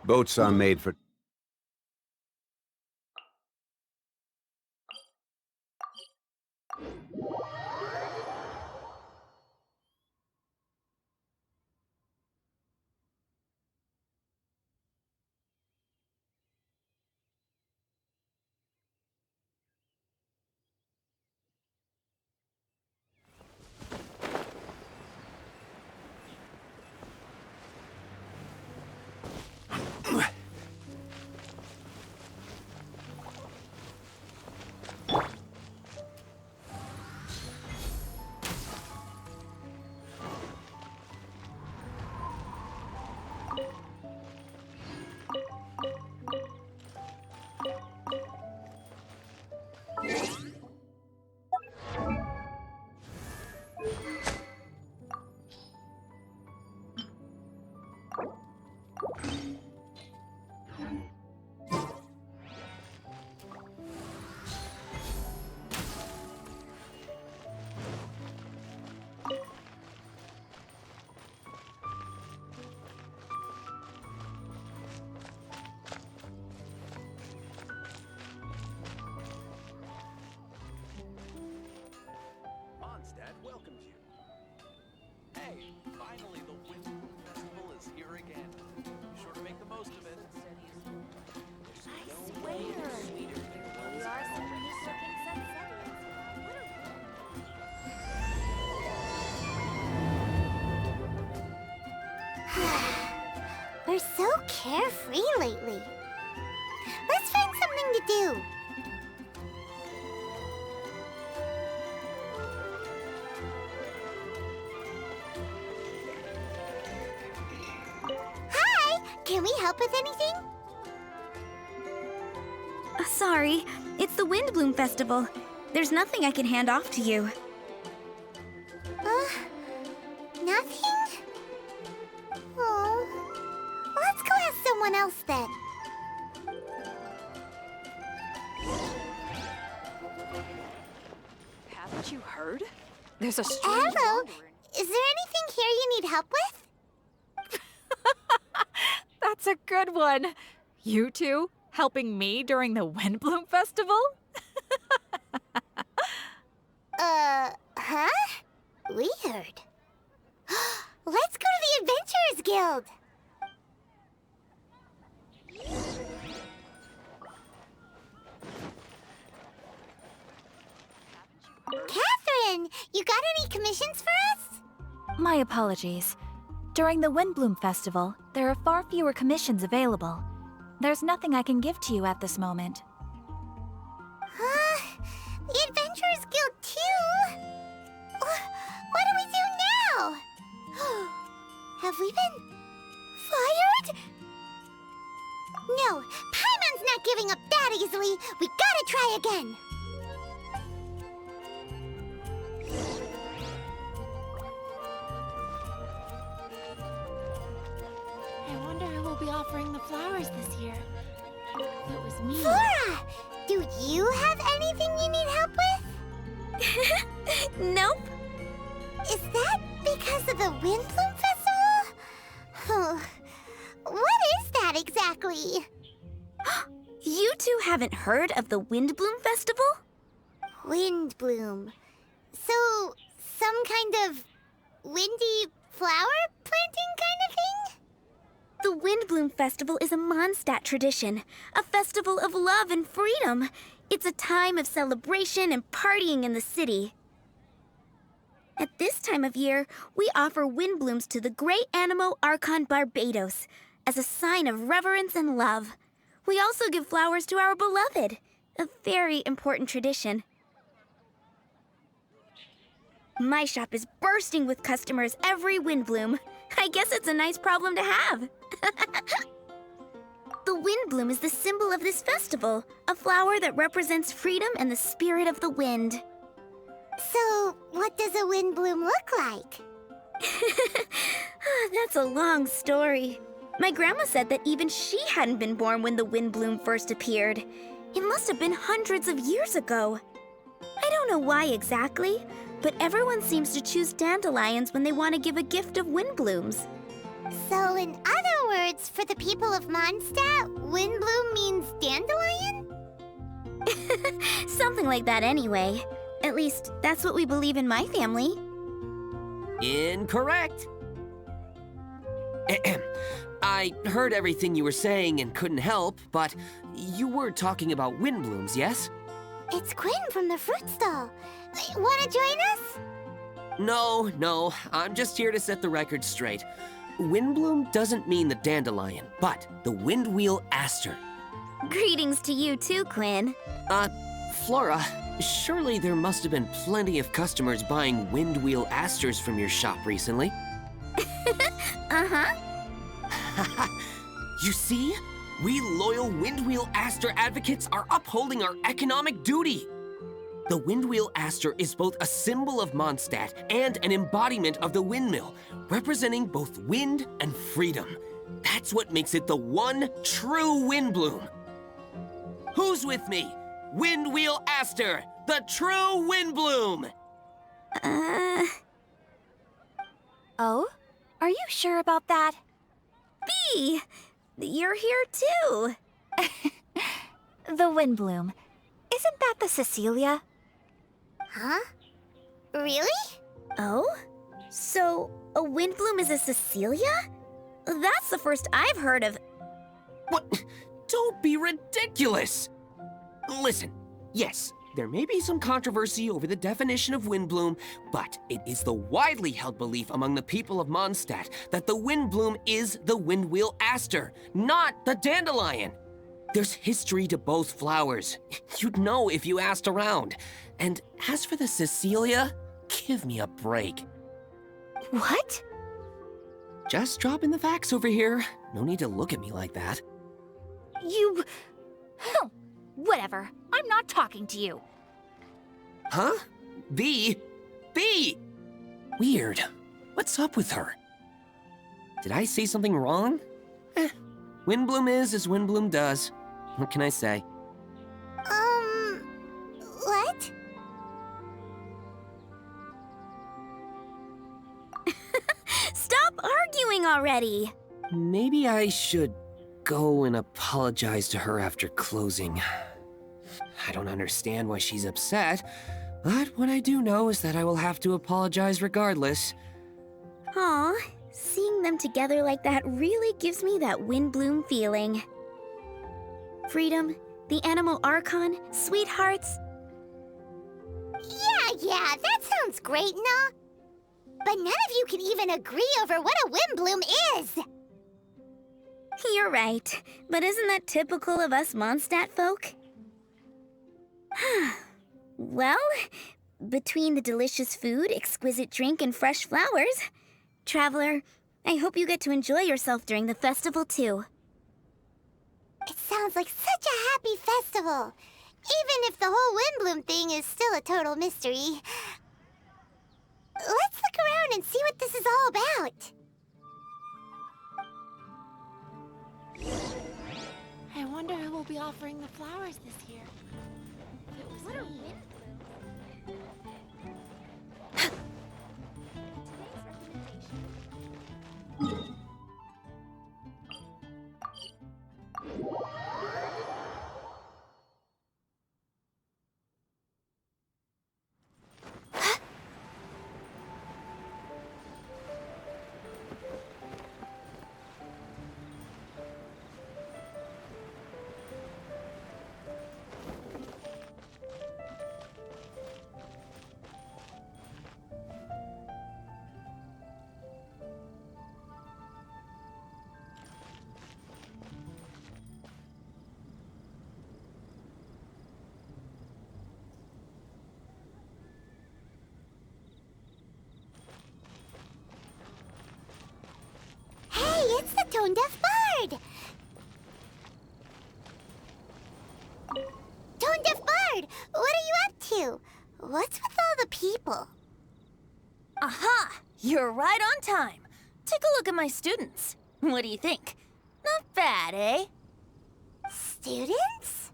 Boats are made for... Mondstadt welcomes you. Hey, finally the Winter Festival is here again. Be sure to make the most of it. I swear, we are some unique looking sunsettians. We're so carefree lately. Let's find something to do. Hi! Can we help with anything? Sorry, it's the Windbloom Festival. There's nothing I can hand off to you. Nothing? Oh. Let's go ask someone else then. Haven't you heard? There's a strange Hello? wanderer. Is there anything here you need help with? That's a good one. You two helping me during the Windbloom Festival? Huh? Weird. Let's go to the Adventurers Guild. Catherine, you got any commissions for us? My apologies. During the Windbloom Festival, there are far fewer commissions available. There's nothing I can give to you at this moment. The Adventurers Guild too? What do we do now? Have we been fired? No, Paimon's not giving up that easily. We gotta try again. I wonder who will be offering the flowers this year. If it was me. Flora, do you have anything you need help with? Nope. Is that because of the Windbloom Festival? What is that exactly? You two haven't heard of the Windbloom Festival? Windbloom. So, some kind of windy flower planting kind of thing? The Windbloom Festival is a Mondstadt tradition, a festival of love and freedom. It's a time of celebration and partying in the city. At this time of year, we offer windblooms to the great Animo Archon Barbados as a sign of reverence and love. We also give flowers to our beloved, a very important tradition. My shop is bursting with customers every windbloom. I guess it's a nice problem to have. The windbloom is the symbol of this festival, a flower that represents freedom and the spirit of the wind. So, what does a windbloom look like? That's a long story. My grandma said that even she hadn't been born when the windbloom first appeared. It must have been hundreds of years ago. I don't know why exactly, but everyone seems to choose dandelions when they want to give a gift of windblooms. So, in other words, for the people of Mondstadt, Windbloom means dandelion? Something like that anyway. At least, that's what we believe in my family. Incorrect. Ahem. I heard everything you were saying and couldn't help, but you were talking about windblooms, yes? It's Quinn from the fruit stall. Wanna join us? No, I'm just here to set the record straight. Windbloom doesn't mean the dandelion, but the windwheel aster. Greetings to you too, Quinn. Flora, surely there must have been plenty of customers buying windwheel asters from your shop recently. Uh-huh. You see? We loyal Windwheel Aster advocates are upholding our economic duty. The Windwheel Aster is both a symbol of Mondstadt and an embodiment of the windmill, representing both wind and freedom. That's what makes it the one true Windbloom. Who's with me? Windwheel Aster, the true Windbloom! Oh? Are you sure about that? Bee! You're here too. The Windbloom. Isn't that the Cecilia? Huh? Really? Oh? So, a Windbloom is a Cecilia? That's the first I've heard of. What? Don't be ridiculous! Listen, yes, there may be some controversy over the definition of Windbloom, but it is the widely held belief among the people of Mondstadt that the Windbloom is the Windwheel Aster, not the dandelion. There's history to both flowers. You'd know if you asked around. And as for the Cecilia, give me a break. What? Just dropping the facts over here. No need to look at me like that. You... Whatever. I'm not talking to you. Huh? Bee? Weird. What's up with her? Did I say something wrong? Windbloom is as Windbloom does. What can I say? What? Stop arguing already. Maybe I should go and apologize to her after closing. I don't understand why she's upset, but what I do know is that I will have to apologize regardless. Aw, seeing them together like that really gives me that Windbloom feeling. Freedom, the Animal Archon, sweethearts. Yeah, that sounds great, nah. But none of you can even agree over what a Windbloom is. You're right, but isn't that typical of us Mondstadt folk? Well, between the delicious food, exquisite drink, and fresh flowers, Traveler, I hope you get to enjoy yourself during the festival too. It sounds like such a happy festival, even if the whole Windbloom thing is still a total mystery. Let's look around and see what this is all about. I wonder who will be offering the flowers this year. If it was me. Hey, it's the tone-deaf bird! Tone-deaf bird, what are you up to? What's with all the people? Aha! You're right on time. Take a look at my students. What do you think? Not bad, eh? Students?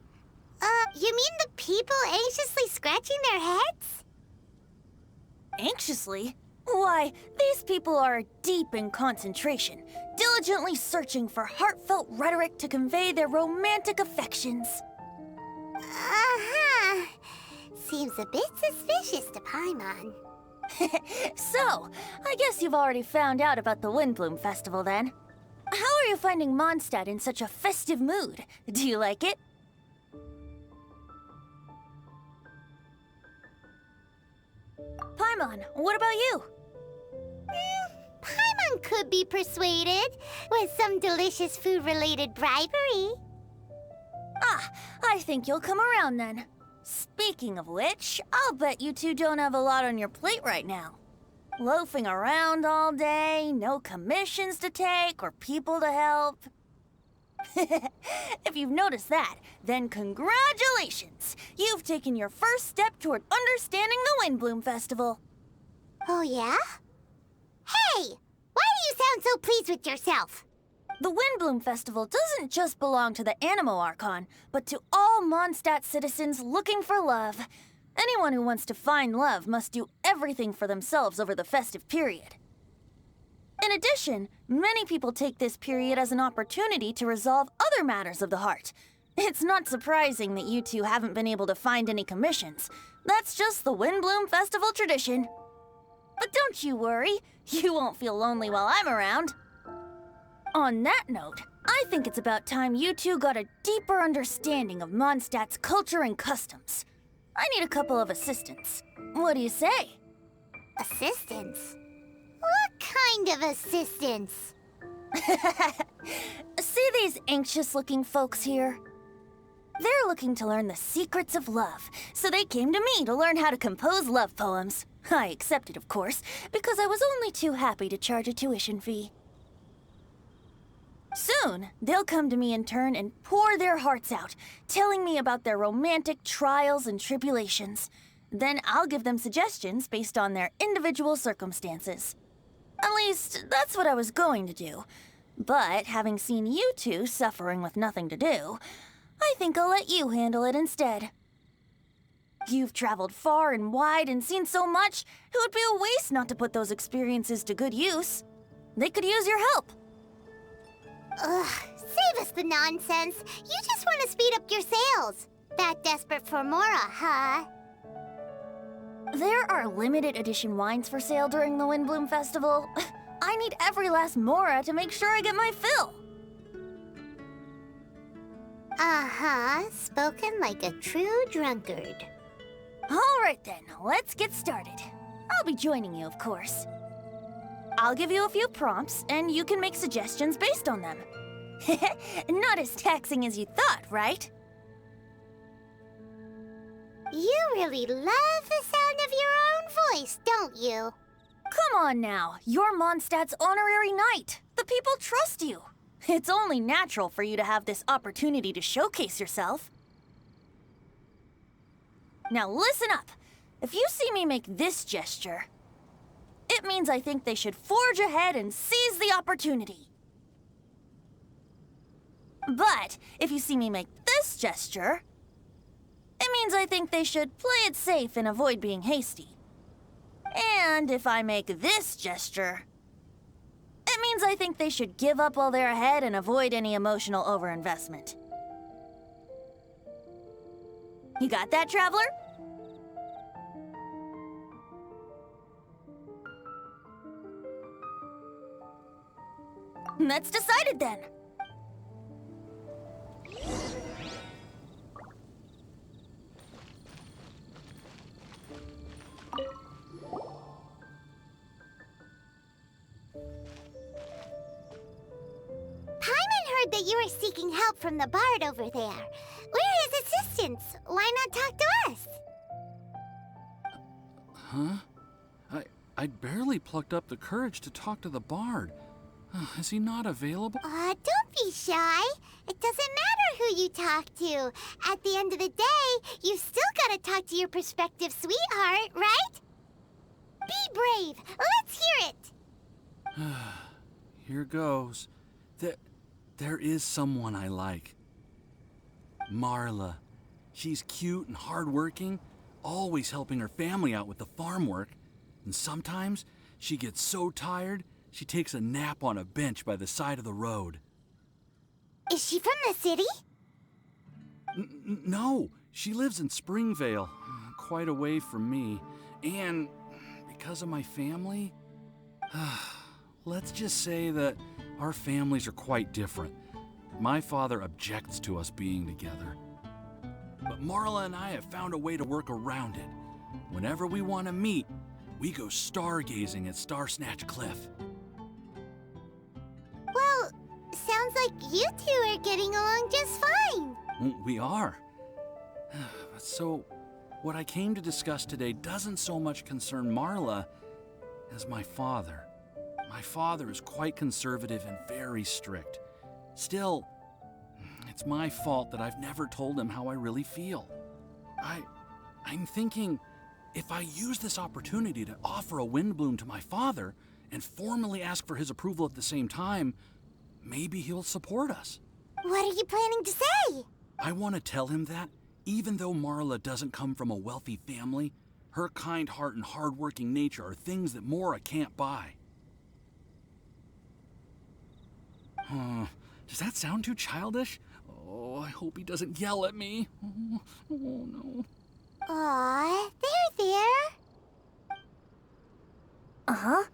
You mean the people anxiously scratching their heads? Anxiously? Why, these people are deep in concentration, diligently diligently searching for heartfelt rhetoric to convey their romantic affections. Uh-huh. Seems a bit suspicious to Paimon. So, I guess you've already found out about the Windbloom Festival then. How are you finding Mondstadt in such a festive mood? Do you like it? Paimon, what about you? Paimon could be persuaded with some delicious food-related bribery. Ah, I think you'll come around then. Speaking of which, I'll bet you two don't have a lot on your plate right now. Loafing around all day, no commissions to take or people to help. If you've noticed that, then congratulations! You've taken your first step toward understanding the Windbloom Festival. Oh, yeah? Hey! Why do you sound so pleased with yourself? The Windbloom Festival doesn't just belong to the Animo Archon, but to all Mondstadt citizens looking for love. Anyone who wants to find love must do everything for themselves over the festive period. In addition, many people take this period as an opportunity to resolve other matters of the heart. It's not surprising that you two haven't been able to find any commissions. That's just the Windbloom Festival tradition. But don't you worry, you won't feel lonely while I'm around. On that note, I think it's about time you two got a deeper understanding of Mondstadt's culture and customs. I need a couple of assistants. What do you say? Assistance? What kind of assistance? See these anxious-looking folks here? They're looking to learn the secrets of love, so they came to me to learn how to compose love poems. I accepted, of course, because I was only too happy to charge a tuition fee. Soon, they'll come to me in turn and pour their hearts out, telling me about their romantic trials and tribulations. Then I'll give them suggestions based on their individual circumstances. At least, that's what I was going to do. But having seen you two suffering with nothing to do, I think I'll let you handle it instead. You've traveled far and wide and seen so much, it would be a waste not to put those experiences to good use. They could use your help. Ugh, save us the nonsense. You just want to speed up your sales. That desperate for Mora, huh? There are limited edition wines for sale during the Windbloom Festival. I need every last Mora to make sure I get my fill. Uh-huh, spoken like a true drunkard. All right then, let's get started. I'll be joining you, of course. I'll give you a few prompts, and you can make suggestions based on them. Not as taxing as you thought, right? You really love the sound of your own voice, don't you? Come on now, you're Mondstadt's honorary knight. The people trust you. It's only natural for you to have this opportunity to showcase yourself. Now listen up. If you see me make this gesture, it means I think they should forge ahead and seize the opportunity. But if you see me make this gesture, it means I think they should play it safe and avoid being hasty. And if I make this gesture, it means I think they should give up while they're ahead and avoid any emotional overinvestment. You got that, traveler? That's decided then. Heard that you were seeking help from the bard over there. Where is assistance? Why not talk to us? Huh? I'd barely plucked up the courage to talk to the bard. Is he not available? Don't be shy. It doesn't matter who you talk to. At the end of the day, you've still got to talk to your prospective sweetheart, right? Be brave. Let's hear it. Here goes. There is someone I like. Marla. She's cute and hardworking, always helping her family out with the farm work. And sometimes she gets so tired, She takes a nap on a bench by the side of the road. Is she from the city? No, she lives in Springvale, quite away from me. And because of my family, let's just say that our families are quite different. My father objects to us being together. But Marla and I have found a way to work around it. Whenever we want to meet, we go stargazing at Star Snatch Cliff. Well, sounds like you two are getting along just fine. We are. So, what I came to discuss today doesn't so much concern Marla as my father. My father is quite conservative and very strict. Still, it's my fault that I've never told him how I really feel. I'm thinking, if I use this opportunity to offer a Windbloom to my father and formally ask for his approval at the same time, maybe he'll support us. What are you planning to say? I want to tell him that, even though Marla doesn't come from a wealthy family, her kind heart and hard-working nature are things that Mora can't buy. Does that sound too childish? Oh, I hope he doesn't yell at me. Oh no. Aw, there. Uh-huh.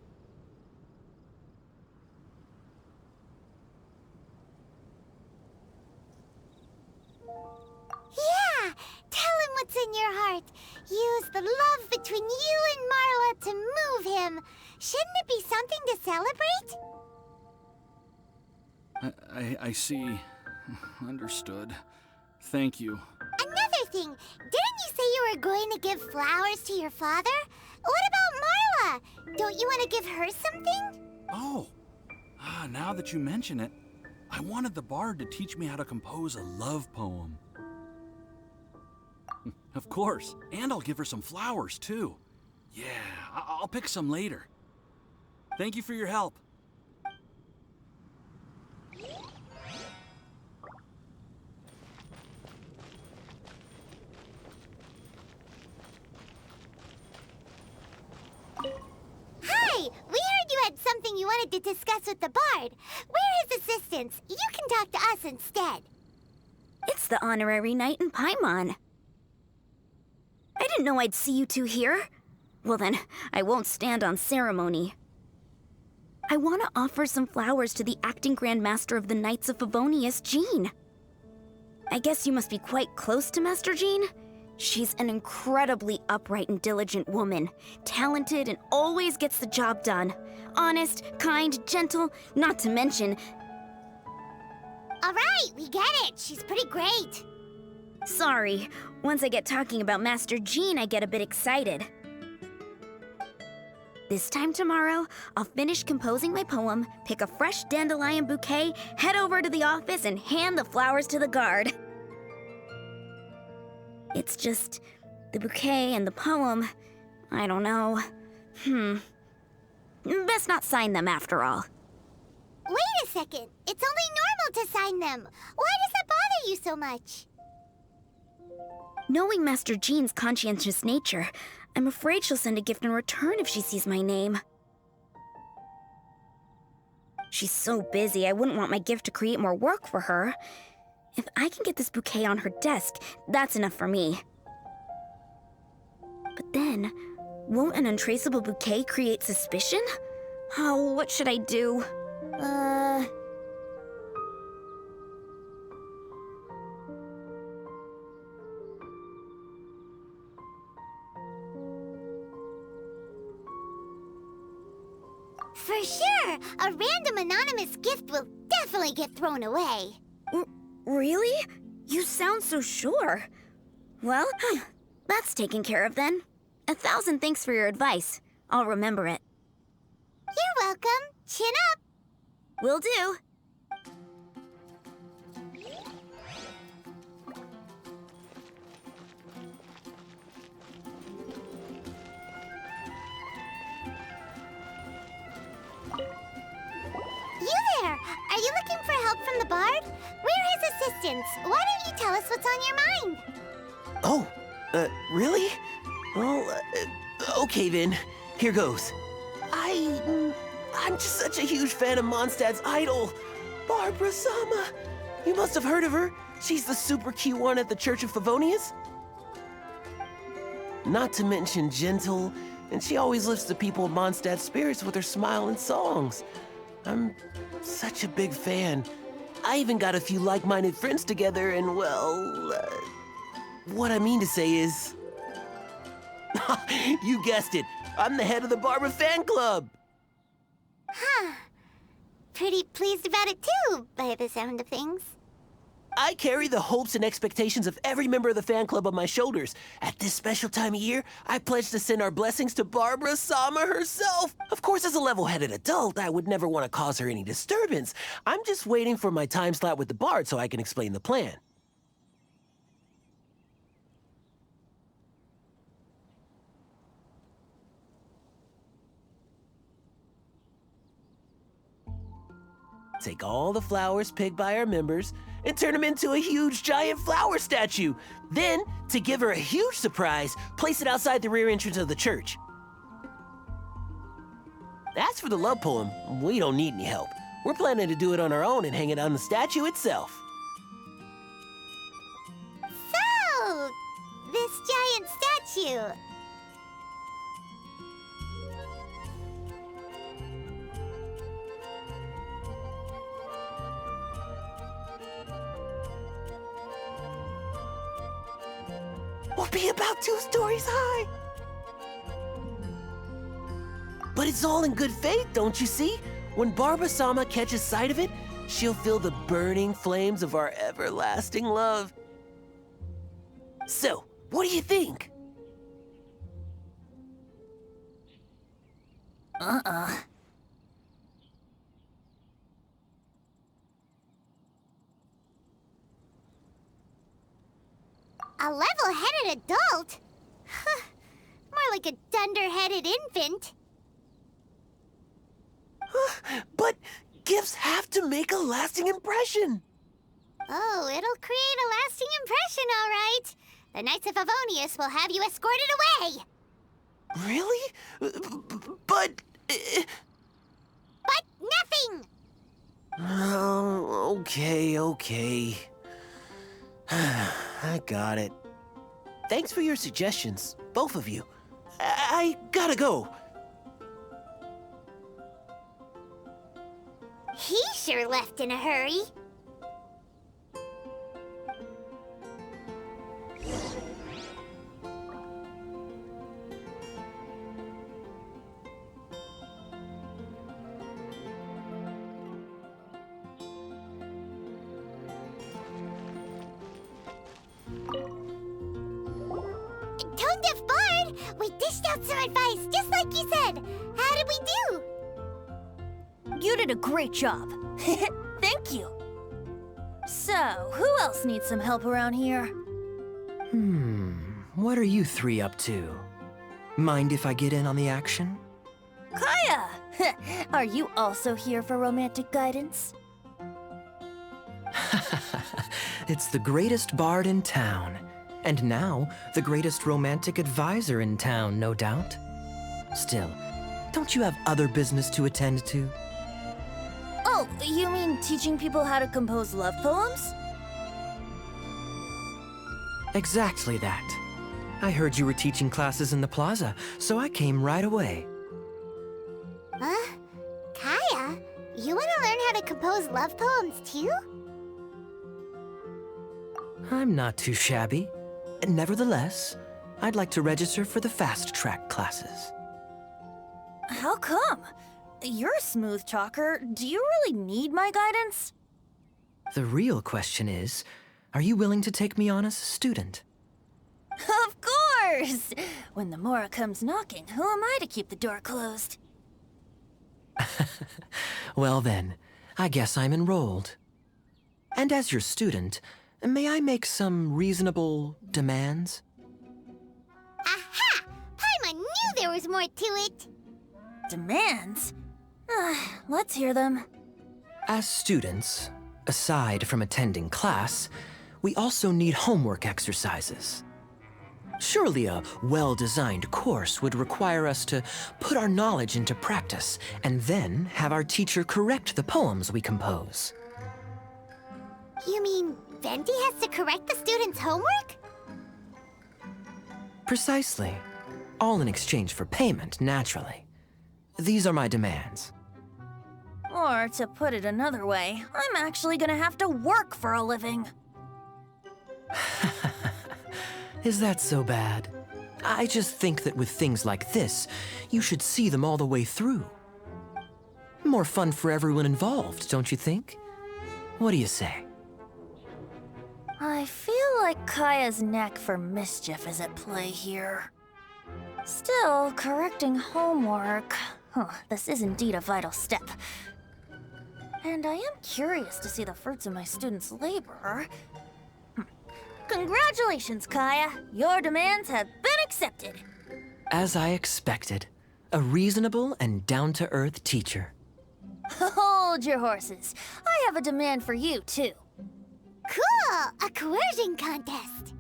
Yeah, tell him what's in your heart. Use the love between you and Marla to move him. Shouldn't it be something to celebrate? I see. Understood. Thank you. Another thing, didn't you say you were going to give flowers to your father? What about Marla? Don't you want to give her something? Oh, now that you mention it, I wanted the bard to teach me how to compose a love poem. Of course, and I'll give her some flowers, too. Yeah, I'll pick some later. Thank you for your help. Hi, we heard you had something you wanted to discuss with the bard. We're his assistants. You can talk to us instead. It's the honorary knight in Paimon. I didn't know I'd see you two here. Well then, I won't stand on ceremony. I want to offer some flowers to the acting Grand Master of the Knights of Favonius, Jean. I guess you must be quite close to Master Jean? She's an incredibly upright and diligent woman, talented and always gets the job done. Honest, kind, gentle, not to mention... All right, we get it. She's pretty great. Sorry, once I get talking about Master Jean, I get a bit excited. This time tomorrow, I'll finish composing my poem, pick a fresh dandelion bouquet, head over to the office, and hand the flowers to the guard. It's just the bouquet and the poem. I don't know. Best not sign them after all. Wait a second. It's only normal to sign them. Why does that bother you so much? Knowing Master Jean's conscientious nature, I'm afraid she'll send a gift in return if she sees my name. She's so busy, I wouldn't want my gift to create more work for her. If I can get this bouquet on her desk, that's enough for me. But then, won't an untraceable bouquet create suspicion? Oh, what should I do? For sure, a random anonymous gift will definitely get thrown away. Really? You sound so sure. Well, that's taken care of then. 1,000 thanks for your advice. I'll remember it. You're welcome. Chin up. Will do. You there! Are you looking for help from the bard? We're his assistants. Why don't you tell us what's on your mind? Oh, really? Well, okay then. Here goes. I'm just such a huge fan of Mondstadt's idol, Barbara Sama. You must have heard of her. She's the super cute one at the Church of Favonius. Not to mention gentle, and she always lifts the people of Mondstadt's spirits with her smile and songs. I'm such a big fan. I even got a few like-minded friends together, and well, what I mean to say is... You guessed it. I'm the head of the Barbara fan club. Huh. Pretty pleased about it too, by the sound of things. I carry the hopes and expectations of every member of the fan club on my shoulders. At this special time of year, I pledge to send our blessings to Barbara Sama herself. Of course, as a level-headed adult, I would never want to cause her any disturbance. I'm just waiting for my time slot with the Bard so I can explain the plan. Take all the flowers picked by our members and turn them into a huge giant flower statue. Then, to give her a huge surprise, place it outside the rear entrance of the church. As for the love poem, we don't need any help. We're planning to do it on our own and hang it on the statue itself. So, this giant statue. Will be about 2 stories high. But it's all in good faith, don't you see? When Barbara Sama catches sight of it, she'll feel the burning flames of our everlasting love. So, what do you think? A level-headed adult? More like a dunder-headed infant. But gifts have to make a lasting impression. Oh, it'll create a lasting impression, all right. The Knights of Favonius will have you escorted away. Really? But... But nothing! Oh, okay. I got it. Thanks for your suggestions, both of you. I gotta go. He sure left in a hurry. Tone-deaf Bard! We dished out some advice, just like you said. How did we do? You did a great job. Thank you. So, who else needs some help around here? What are you 3 up to? Mind if I get in on the action? Kaya! Are you also here for romantic guidance? It's the greatest bard in town. And now, the greatest romantic advisor in town, no doubt. Still, don't you have other business to attend to? Oh, you mean teaching people how to compose love poems? Exactly that. I heard you were teaching classes in the plaza, so I came right away. Huh? Kaya, you want to learn how to compose love poems too? I'm not too shabby. Nevertheless, I'd like to register for the fast-track classes. How come? You're a smooth talker. Do you really need my guidance? The real question is, are you willing to take me on as a student? Of course! When the Mora comes knocking, who am I to keep the door closed? Well then, I guess I'm enrolled. And as your student, may I make some reasonable demands? Aha! Paimon knew there was more to it! Demands? Let's hear them. As students, aside from attending class, we also need homework exercises. Surely a well-designed course would require us to put our knowledge into practice and then have our teacher correct the poems we compose. You mean Venti has to correct the students' homework? Precisely. All in exchange for payment, naturally. These are my demands. Or, to put it another way, I'm actually gonna have to work for a living. Is that so bad? I just think that with things like this, you should see them all the way through. More fun for everyone involved, don't you think? What do you say? I feel like Kaya's knack for mischief is at play here. Still, correcting homework... this is indeed a vital step. And I am curious to see the fruits of my students' labor. Congratulations, Kaya! Your demands have been accepted! As I expected, a reasonable and down-to-earth teacher. Hold your horses. I have a demand for you, too. Cool! A coercion contest!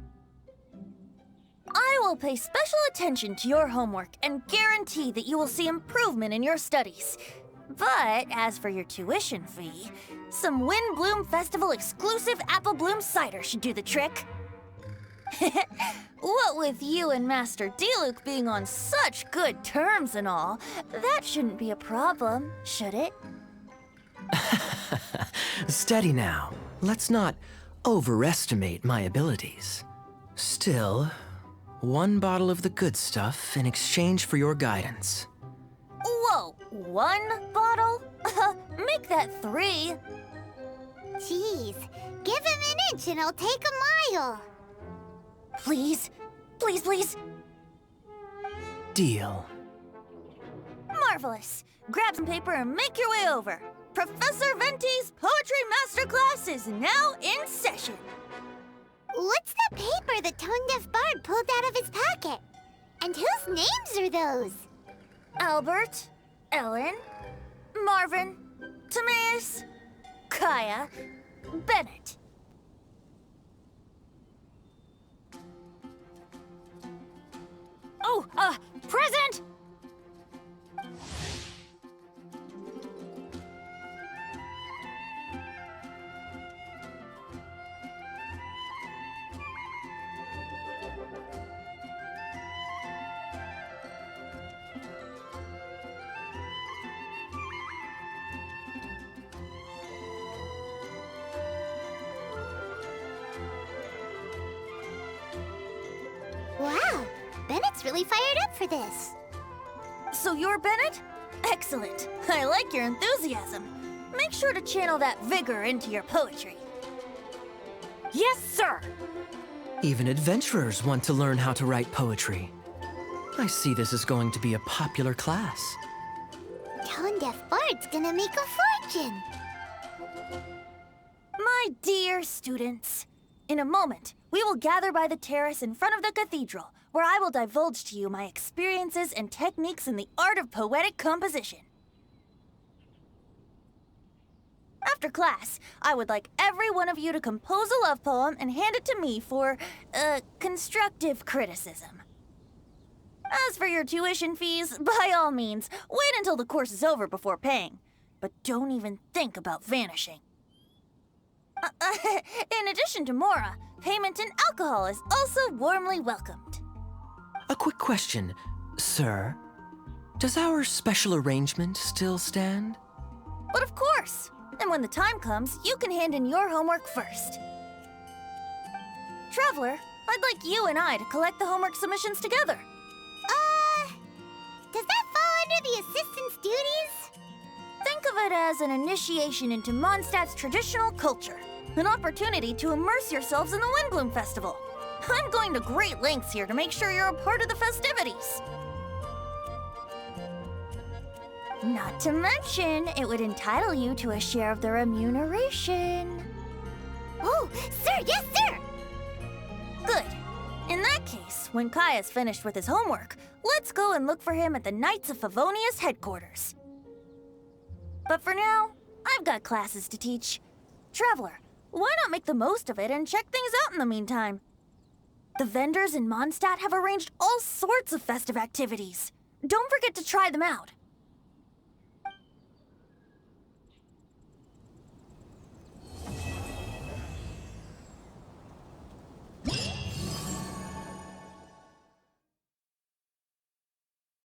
I will pay special attention to your homework and guarantee that you will see improvement in your studies. But as for your tuition fee, some Windbloom Festival exclusive Apple Bloom cider should do the trick. What with you and Master Diluc being on such good terms and all, that shouldn't be a problem, should it? Steady now. Let's not overestimate my abilities. Still, one bottle of the good stuff in exchange for your guidance. Whoa, one bottle? Make that 3. Jeez, give him an inch and I'll take a mile. Please, please, please. Deal. Marvelous. Grab some paper and make your way over. Professor Venti's Poetry Masterclass is now in session. What's the paper the tone-deaf bard pulled out of his pocket? And whose names are those? Albert, Ellen, Marvin, Timaeus, Kaya, Bennett. Oh, present! Wow, Bennett's really fired up for this. So you're Bennett? Excellent. I like your enthusiasm. Make sure to channel that vigor into your poetry. Yes, sir! Even adventurers want to learn how to write poetry. I see this is going to be a popular class. Tone-deaf bard's gonna make a fortune. My dear students, in a moment, we will gather by the terrace in front of the cathedral, where I will divulge to you my experiences and techniques in the art of poetic composition. After class, I would like every one of you to compose a love poem and hand it to me for, constructive criticism. As for your tuition fees, by all means, wait until the course is over before paying. But don't even think about vanishing. In addition to Mora, payment in alcohol is also warmly welcomed. A quick question, sir. Does our special arrangement still stand? But of course! And when the time comes, you can hand in your homework first. Traveler, I'd like you and I to collect the homework submissions together. Does that fall under the assistant's duties? Think of it as an initiation into Mondstadt's traditional culture. An opportunity to immerse yourselves in the Windbloom Festival. I'm going to great lengths here to make sure you're a part of the festivities. Not to mention, it would entitle you to a share of the remuneration. Oh, sir, yes, sir! Good. In that case, when Kaya's finished with his homework, let's go and look for him at the Knights of Favonius headquarters. But for now, I've got classes to teach. Traveler, why not make the most of it and check things out in the meantime? The vendors in Mondstadt have arranged all sorts of festive activities. Don't forget to try them out.